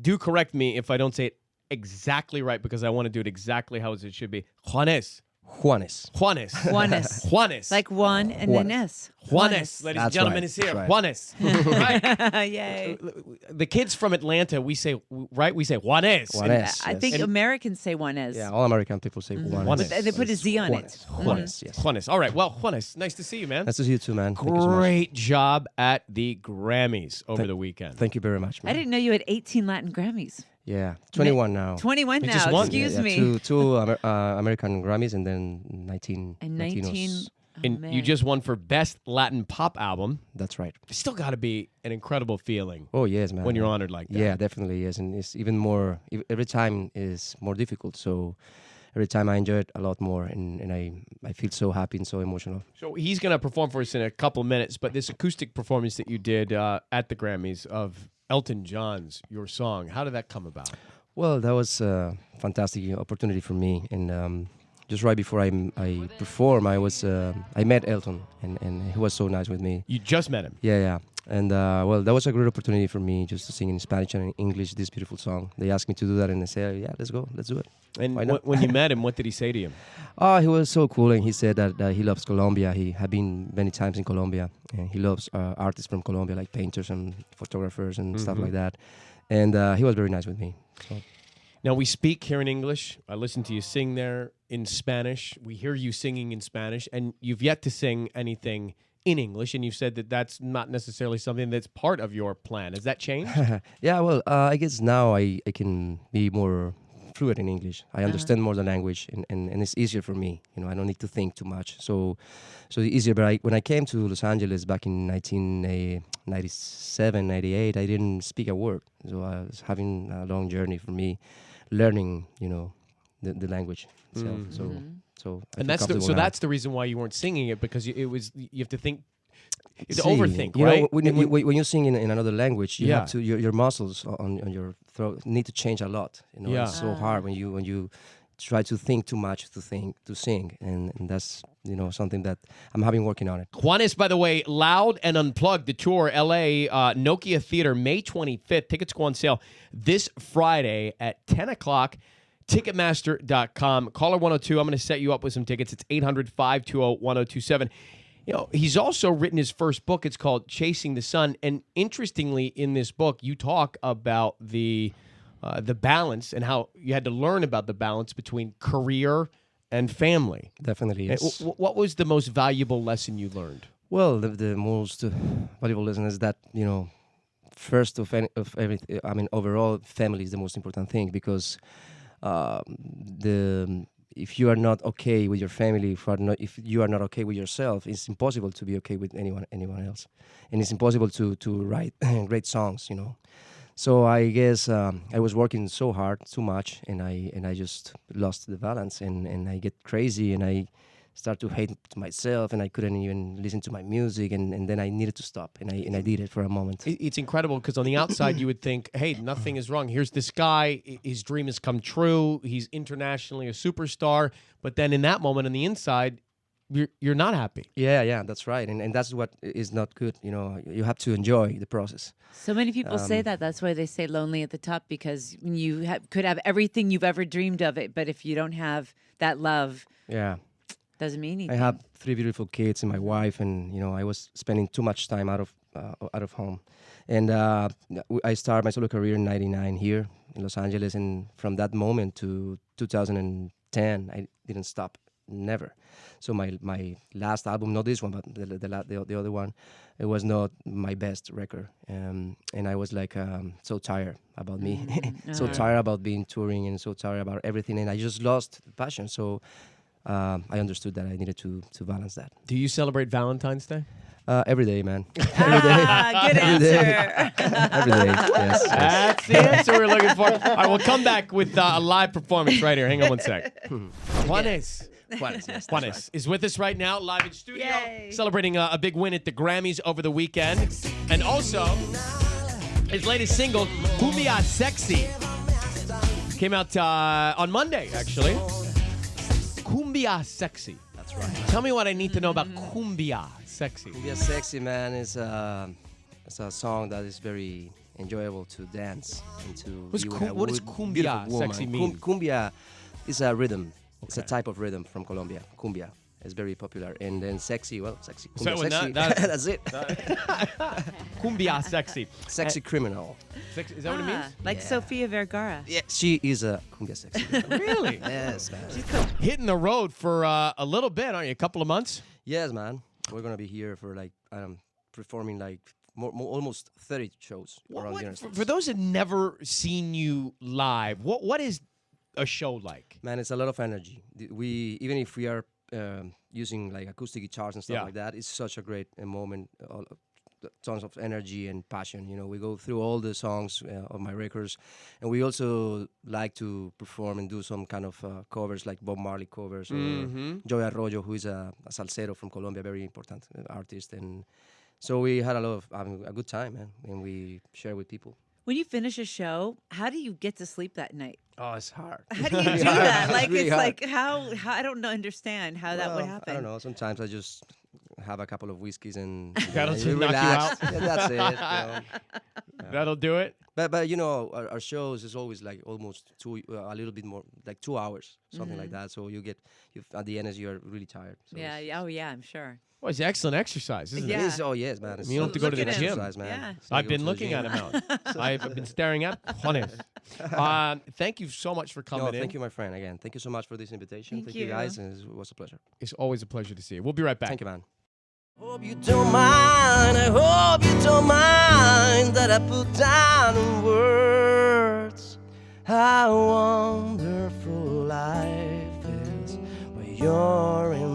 Do correct me if I don't say it exactly right because I want to do it exactly how it should be. Juanes. Juanes. Juanes. Juanes. Juanes. Like one and then S. Juanes, ladies and gentlemen, right. is here. That's Juanes. Right. Yay. The kids from Atlanta, we say, right? We say Juanes. Juanes. I think Americans say one S. Yeah, all American people say Juanes. Juanes. But they put a Z on it. Juanes, yes. Juanes. All right. Well, Juanes, nice to see you, man. Nice to see you too, man. Thank you so much. Great job at the Grammys over the weekend. Thank you very much, man. I didn't know you had 18 Latin Grammys. Yeah, 21 now. 21 now, just won. excuse Yeah, me. Two American Grammys and then 19 And 19. Latinos. Oh, And man. you just won for Best Latin Pop Album. That's right. It's still got to be an incredible feeling Oh, yes, man. when you're honored like that. Yeah, definitely, yes. And it's even more, every time is more difficult. So every time I enjoy it a lot more. And I feel so happy and so emotional. So he's going to perform for us in a couple minutes, but this acoustic performance that you did at the Grammys of Elton John's Your Song, how did that come about? Well, that was a fantastic opportunity for me. And just right before I perform, I met Elton, and he was so nice with me. You just met him. Yeah. And well, that was a great opportunity for me just to sing in Spanish and in English this beautiful song. They asked me to do that, and I said, yeah, let's go, let's do it. And Why not? when you met him, what did he say to you? Oh, he was so cool, and he said that he loves Colombia. He had been many times in Colombia, and he loves artists from Colombia, like painters and photographers and stuff like that. And he was very nice with me. So. Now, we speak here in English. I listen to you sing there in Spanish. We hear you singing in Spanish, and you've yet to sing anything in English, and you've said that that's not necessarily something that's part of your plan. Has that changed? Yeah, well, I guess now I can be more fluent in English. I understand more the language, and it's easier for me. You know, I don't need to think too much. So it's easier. But when I came to Los Angeles back in 1997, 98, I didn't speak a word. So I was having a long journey for me, learning, the language itself. So I And feel comfortable now. that's the reason why you weren't singing it, because you have to think, you have to See, overthink, you right? know, when you sing in another language, you have Yeah. to your muscles on your throat need to change a lot. You know, Yeah. it's so hard when you try to think too much to sing, and that's something that I'm having working on it. Juanes, by the way, Loud and Unplugged, the tour, LA, Nokia Theater, May 25th. Tickets go on sale this Friday at 10 o'clock. Ticketmaster.com. Caller 102, I'm going to set you up with some tickets. It's 800-520-1027. He's also written his first book. It's called Chasing the Sun. And interestingly, in this book, you talk about the balance and how you had to learn about the balance between career and family. Definitely, yes. What was the most valuable lesson you learned? Well, the most valuable lesson is that first of everything. I mean, overall, family is the most important thing because if you are not okay with your family, if you are not okay with yourself, it's impossible to be okay with anyone else, and it's impossible to write great songs. So I guess I was working so hard, too much, and I just lost the balance, and I get crazy, and I start to hate myself, and I couldn't even listen to my music, and then I needed to stop, and I did it for a moment. It's incredible because on the outside you would think, hey, nothing is wrong. Here's this guy, his dream has come true. He's internationally a superstar. But then in that moment on the inside, you're not happy. Yeah, that's right, and that's what is not good. You have to enjoy the process. So many people say that. That's why they say lonely at the top, because you could have everything you've ever dreamed of it, but if you don't have that love, doesn't mean anything. I have 3 beautiful kids and my wife, and I was spending too much time out of home, and I started my solo career in '99 here in Los Angeles, and from that moment to 2010, I didn't stop, never. So my last album, not this one, but the other one, it was not my best record, and I was like so tired about me, so tired about being touring, and so tired about everything, and I just lost the passion. So I understood that I needed to balance that. Do you celebrate Valentine's Day? Every day, man. Every day. Good answer. Every day. Yes. That's the answer we're looking for. All right, we'll come back with a live performance right here. Hang on one sec. Juanes. Juanes is with us right now, live in studio, celebrating a big win at the Grammys over the weekend. And also, his latest single, Cumbia Sexy, came out on Monday, actually. Cumbia Sexy. That's right. Tell me what I need to know about Cumbia Sexy. Cumbia Sexy, man, is a song that is very enjoyable to dance and to What's be with cum- a what does beautiful cumbia woman. sexy mean? Cumbia is a rhythm. It's a Okay. type of rhythm from Colombia. Cumbia is very popular. And then sexy, well, sexy. So Cumbia that- sexy. that- That's it. Cumbia sexy. Sexy criminal. Sexy. Is that what it means? Like Yeah. Sofia Vergara. Yeah, she is a cumbia sexy. Really? Yes, man. Hitting the road for a little bit, aren't you? A couple of months? Yes, man. We're gonna be here for like performing like almost 30 shows around the United States. For those that never seen you live, what is a show like? Man, it's a lot of energy. We even if we are using like acoustic guitars and stuff Yeah. like that, it's such a great moment. Tons of energy and passion. You know, we go through all the songs of my records, and we also like to perform and do some kind of covers, like Bob Marley covers, or Joey Arroyo, who is a salsero from Colombia, very important artist. And so we had a lot of a good time, man, and we share with people. When you finish a show, how do you get to sleep that night? Oh, it's hard. How do you do that? Like really it's hard. like how I don't understand how that would Well, happen. I don't know. Sometimes I just have a couple of whiskeys and That'll you just knock you relax. out. Yeah, that's it. You know. That'll do it. But you know, our shows is always like almost a little bit more, like 2 hours, something like that. So you at the end as you're really tired. So Yeah. Oh yeah. I'm sure. Well, it's excellent exercise, isn't Yeah. it? It's, oh yes, man. It's You don't have to go to Look the at him. gym. exercise, man. Yeah. So I've you go been to the looking gym. at him out. I've been staring at Juanes. Thank you so much for coming No, in. thank you, my friend. Again, thank you so much for this invitation. Thank you you. guys, and it was a pleasure. It's always a pleasure to see you. We'll be right back. Thank you, man. Hope you don't mind. I hope you don't mind that I put down in words how wonderful life is when you're in